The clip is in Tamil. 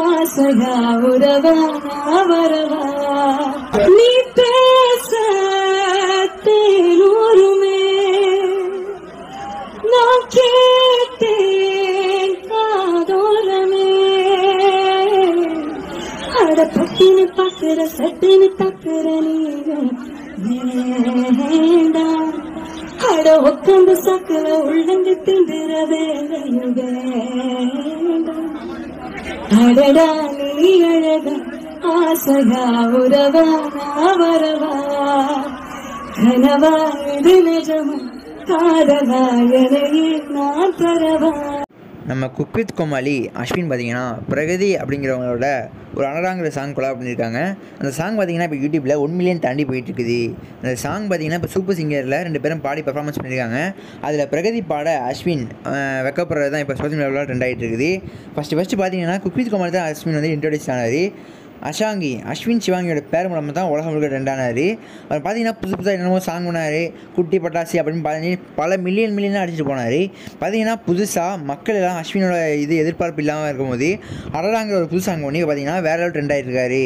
ஆசையா உறவா வரவா நீ பேச தேனூருமே நான் கேட்டேன் காதோரமே அட பட்டினு பாக்குற சட்டினு தாக்குற நீவேண்டாம் அட உட்காந்து சாக்குல உள்ளங்கு திண்டுற வேலையும் வேண்டாம் அடடா நீ அழகா ஆசையா உறவா வரவா கனவா இது நிஜமா காதலா எனையே நான் தரவா. நம்ம குக் வித் கோமாளி அஸ்வின் பார்த்தீங்கன்னா பிரகதி அப்படிங்கிறவங்களோட ஒரு அனடாங்கிற சாங் கொலாப் பண்ணியிருக்காங்க. அந்த சாங் பார்த்தீங்கன்னா இப்போ யூடியூப்பில் 1 மில்லியன் தாண்டி போயிட்டுருக்குது. அந்த சாங் பார்த்தீங்கன்னா இப்போ சூப்பர் சிங்கரில் 2 பேரும் பாடி பெர்ஃபார்மன்ஸ் பண்ணியிருக்காங்க. அதில் பிரகதி பாட அஸ்வின் வெக்கப்படுறது தான் இப்போ சோஷியல் மீடியாவில் ட்ரெண்ட் ஆகிட்டு இருக்குது. ஃபஸ்ட்டு பார்த்தீங்கன்னா குக் வித் கோமாளி தான் அஸ்வின் வந்து இன்ட்ரோடியூஸ் ஆனார். அஸ்வின் சிவாங்கியோட பேர் மூலமாக தான் உலகம் முழுக்க ட்ரெண்ட் ஆனார். அவர் பார்த்தீங்கன்னா புதுசாக என்னமோ சாங் பண்ணார், குட்டி பட்டாசி அப்படின்னு பார்த்தீங்கன்னா பல மில்லியனாக அடிச்சுட்டு போனார். பார்த்தீங்கன்னா புதுசாக மக்கள் எல்லாம் அஸ்வினோட இது எதிர்பார்ப்பு இல்லாமல் இருக்கும்போது அடடாங்கிற ஒரு புது சாங் பண்ணி பார்த்தீங்கன்னா வேற லெவல் ட்ரெண்ட் ஆகிட்டு இருக்காரு.